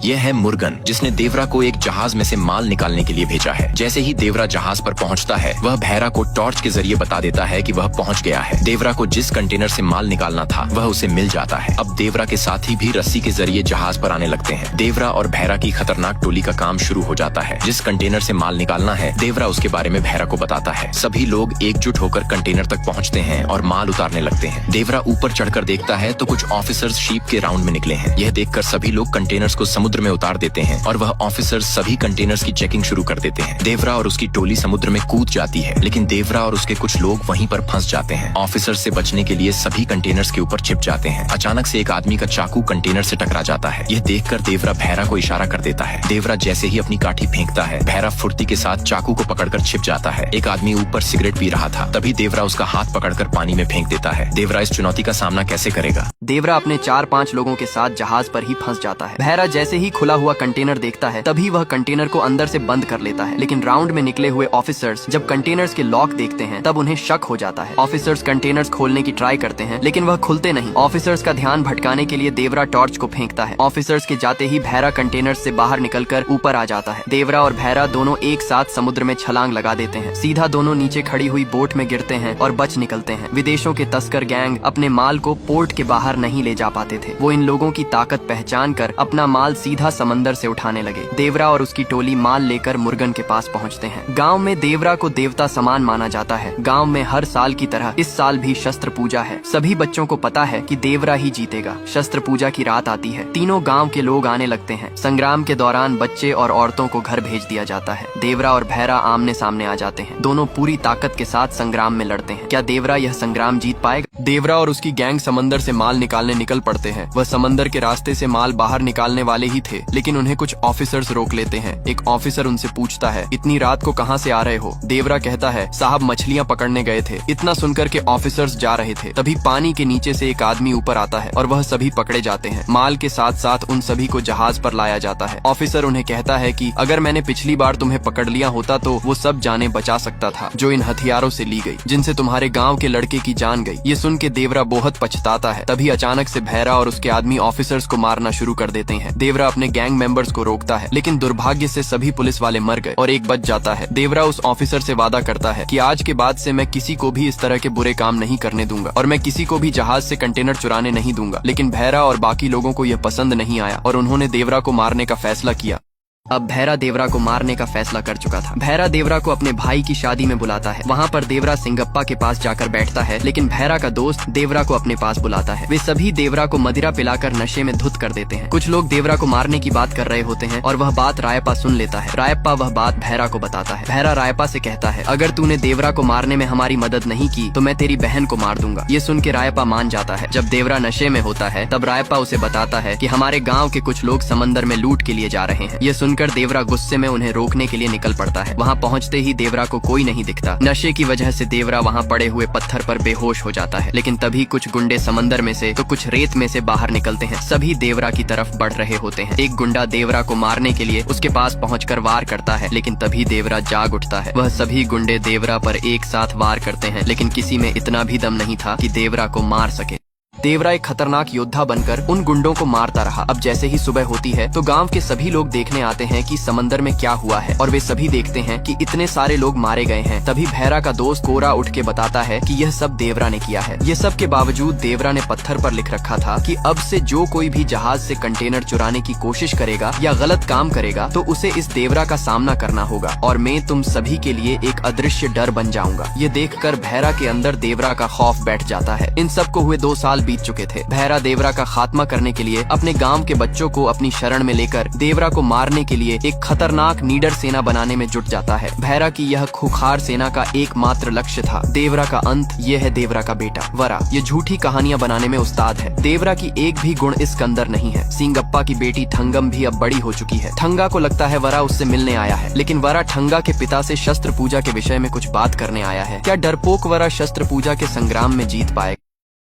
यह है मुर्गन, जिसने देवरा को एक जहाज में से माल निकालने के लिए भेजा है। जैसे ही देवरा जहाज पर पहुंचता है, वह भैरा को टॉर्च के जरिए बता देता है कि वह पहुंच गया है। देवरा को जिस कंटेनर से माल निकालना था वह उसे मिल जाता है। अब देवरा के साथी भी रस्सी के जरिए जहाज पर आने लगते हैं। देवरा और भैरा की खतरनाक टोली का काम शुरू हो जाता है। जिस कंटेनर से माल निकालना है, देवरा उसके बारे में भैरा को बताता है। सभी लोग एकजुट होकर कंटेनर तक पहुँचते हैं और माल उतारने लगते हैं। देवरा ऊपर चढ़कर देखता है तो कुछ ऑफिसर्स शीप के राउंड में निकले हैं। यह देखकर सभी लोग कंटेनर्स को समुद्र में उतार देते हैं और वह ऑफिसर्स सभी कंटेनर्स की चेकिंग शुरू कर देते हैं। देवरा और उसकी टोली समुद्र में कूद जाती है, लेकिन देवरा और उसके कुछ लोग वहीं पर फंस जाते हैं। ऑफिसर्स से बचने के लिए सभी कंटेनर्स के ऊपर छिप जाते हैं। अचानक से एक आदमी का चाकू कंटेनर से टकरा जाता है। यह देखकर देवरा भैरा को इशारा कर देता है। देवरा जैसे ही अपनी काठी फेंकता है, भैरा फुर्ती के साथ चाकू को पकड़कर छिप जाता है। एक आदमी ऊपर सिगरेट पी रहा था, तभी देवरा उसका हाथ पकड़कर पानी में फेंक देता है। देवरा इस चुनौती का सामना कैसे करेगा? देवरा अपने 4-5 लोगों के साथ जहाज पर ही फंस जाता है। भैरा जैसे ही खुला हुआ कंटेनर देखता है, तभी वह कंटेनर को अंदर से बंद कर लेता है। लेकिन राउंड में निकले हुए ऑफिसर्स जब कंटेनर्स के लॉक देखते हैं, तब उन्हें शक हो जाता है। ऑफिसर्स कंटेनर्स खोलने की ट्राई करते हैं, लेकिन वह खुलते नहीं। ऑफिसर्स का ध्यान भटकाने के लिए देवरा टॉर्च को फेंकता है। ऑफिसर्स के जाते ही भैरा कंटेनर्स से बाहर निकलकर ऊपर आ जाता है। देवरा और भैरा दोनों एक साथ समुद्र में छलांग लगा देते हैं। सीधा दोनों नीचे खड़ी हुई बोट में गिरते हैं और बच निकलते हैं। विदेशों के तस्कर गैंग अपने माल को पोर्ट के बाहर नहीं ले जा पाते थे। वो इन लोगों की ताकत पहचान कर अपना माल सीधा समंदर से उठाने लगे। देवरा और उसकी टोली माल लेकर मुर्गन के पास पहुंचते हैं। गांव में देवरा को देवता समान माना जाता है। गांव में हर साल की तरह इस साल भी शस्त्र पूजा है। सभी बच्चों को पता है कि देवरा ही जीतेगा। शस्त्र पूजा की रात आती है। तीनों गांव के लोग आने लगते हैं। संग्राम के दौरान बच्चे और औरतों को घर भेज दिया जाता है। देवरा और भैरा आमने सामने आ जाते हैं। दोनों पूरी ताकत के साथ संग्राम में लड़ते हैं। क्या देवरा यह संग्राम जीत पाएगा? देवरा और उसकी गैंग समंदर से माल निकालने निकल पड़ते हैं। वह समंदर के रास्ते से माल बाहर निकालने वाले ही थे, लेकिन उन्हें कुछ ऑफिसर्स रोक लेते हैं। एक ऑफिसर उनसे पूछता है, इतनी रात को कहां से आ रहे हो? देवरा कहता है, साहब मछलियां पकड़ने गए थे। इतना सुनकर के ऑफिसर्स जा रहे थे, तभी पानी के नीचे से एक आदमी ऊपर आता है और वह सभी पकड़े जाते हैं। माल के साथ साथ उन सभी को जहाज पर लाया जाता है। ऑफिसर उन्हें कहता है कि अगर मैंने पिछली बार तुम्हें पकड़ लिया होता तो वो सब जानें बचा सकता था जो इन हथियारों से ली गई, जिनसे तुम्हारे गाँव के लड़के की जान गई। ये सुन के देवरा बहुत पछताता है। तभी अचानक से भैरा और उसके आदमी ऑफिसर्स को मारना शुरू कर देते हैं। देवरा अपने गैंग मेंबर्स को रोकता है, लेकिन दुर्भाग्य से सभी पुलिस वाले मर गए और एक बच जाता है। देवरा उस ऑफिसर से वादा करता है कि आज के बाद से मैं किसी को भी इस तरह के बुरे काम नहीं करने दूंगा और मैं किसी को भी जहाज से कंटेनर चुराने नहीं दूंगा। लेकिन भैरा और बाकी लोगों को यह पसंद नहीं आया और उन्होंने देवरा को मारने का फैसला किया। अब भैरा देवरा को मारने का फैसला कर चुका था। भैरा देवरा को अपने भाई की शादी में बुलाता है। वहाँ पर देवरा सिंगप्पा के पास जाकर बैठता है, लेकिन भैरा का दोस्त देवरा को अपने पास बुलाता है। वे सभी देवरा को मदिरा पिलाकर नशे में धुत कर देते हैं। कुछ लोग देवरा को मारने की बात कर रहे होते हैं और वह बात रायप्पा सुन लेता है। रायप्पा वह बात भैरा को बताता है। भैरा रायप्पा से कहता है, अगर तूने देवरा को मारने में हमारी मदद नहीं की तो मैं तेरी बहन को मार दूंगा। ये सुन के रायप्पा मान जाता है। जब देवरा नशे में होता है, तब रायप्पा उसे बताता है कि हमारे गाँव के कुछ लोग समंदर में लूट के लिए जा रहे हैं। ये सुनकर देवरा गुस्से में उन्हें रोकने के लिए निकल पड़ता है। वहाँ पहुँचते ही देवरा को कोई नहीं दिखता। नशे की वजह से देवरा वहाँ पड़े हुए पत्थर पर बेहोश हो जाता है। लेकिन तभी कुछ गुंडे समंदर में से तो कुछ रेत में से बाहर निकलते हैं। सभी देवरा की तरफ बढ़ रहे होते हैं। एक गुंडा देवरा को मारने के लिए उसके पास पहुंचकर वार करता है, लेकिन तभी देवरा जाग उठता है। वह सभी गुंडे देवरा पर एक साथ वार करते हैं, लेकिन किसी में इतना भी दम नहीं था कि देवरा को मार सके। देवरा एक खतरनाक योद्धा बनकर उन गुंडों को मारता रहा। अब जैसे ही सुबह होती है तो गांव के सभी लोग देखने आते हैं कि समंदर में क्या हुआ है और वे सभी देखते हैं कि इतने सारे लोग मारे गए हैं। तभी भैरा का दोस्त कोरा उठ के बताता है कि यह सब देवरा ने किया है। ये सब के बावजूद देवरा ने पत्थर पर लिख रखा था कि अब से जो कोई भी जहाज से कंटेनर चुराने की कोशिश करेगा या गलत काम करेगा तो उसे इस देवरा का सामना करना होगा और मैं तुम सभी के लिए एक अदृश्य डर बन जाऊंगा। ये देखकर भैरा के अंदर देवरा का खौफ बैठ जाता है। इन सबको हुए 2 साल बीत चुके थे। भैरा देवरा का खात्मा करने के लिए अपने गांव के बच्चों को अपनी शरण में लेकर देवरा को मारने के लिए एक खतरनाक नीडर सेना बनाने में जुट जाता है। भैरा की यह खूंखार सेना का एकमात्र लक्ष्य था देवरा का अंत। ये है देवरा का बेटा वरा। ये झूठी कहानियां बनाने में उस्ताद है। देवरा की एक भी गुण इसके अंदर नहीं है। सिंगप्पा की बेटी ठंगम भी अब बड़ी हो चुकी है। ठंगा को लगता है वरा उससे मिलने आया है, लेकिन वरा ठंगा के पिता से शस्त्र पूजा के विषय में कुछ बात करने आया है। क्या डरपोक वरा शस्त्र पूजा के संग्राम में जीत पाएगा?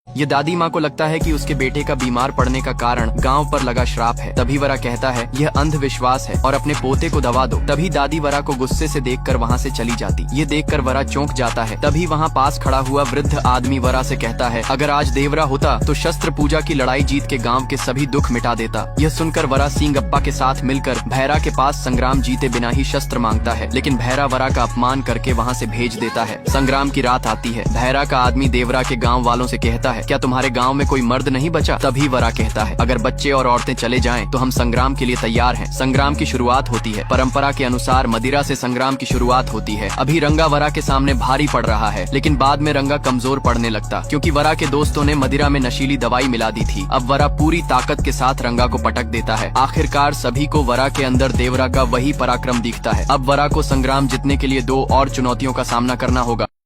ये दादी माँ को लगता है कि उसके बेटे का बीमार पड़ने का कारण गांव पर लगा श्राप है। तभी वरा कहता है यह अंधविश्वास है और अपने पोते को दवा दो। तभी दादी वरा को गुस्से से देखकर वहाँ से चली जाती। ये देखकर वरा चौंक जाता है। तभी वहाँ पास खड़ा हुआ वृद्ध आदमी वरा से कहता है अगर आज देवरा होता तो शस्त्र पूजा की लड़ाई जीत के गाँव के सभी दुख मिटा देता। यह सुनकर वरा सिंगप्पा के साथ मिलकर भैरा के पास संग्राम जीते बिना ही शस्त्र मांगता है, लेकिन भैरा वरा का अपमान करके वहाँ से भेज देता है। संग्राम की रात आती है। भैरा का आदमी देवरा के गाँव वालों से कहता है क्या तुम्हारे गांव में कोई मर्द नहीं बचा? तभी वरा कहता है अगर बच्चे और औरतें चले जाएं तो हम संग्राम के लिए तैयार हैं। संग्राम की शुरुआत होती है। परंपरा के अनुसार मदिरा से संग्राम की शुरुआत होती है। अभी रंगा वरा के सामने भारी पड़ रहा है, लेकिन बाद में रंगा कमजोर पड़ने लगता क्योंकि वरा के दोस्तों ने मदिरा में नशीली दवाई मिला दी थी। अब वरा पूरी ताकत के साथ रंगा को पटक देता है। आखिरकार सभी को वरा के अंदर देवरा का वही पराक्रम दिखता है। अब वरा को संग्राम जीतने के लिए 2 और चुनौतियों का सामना करना होगा।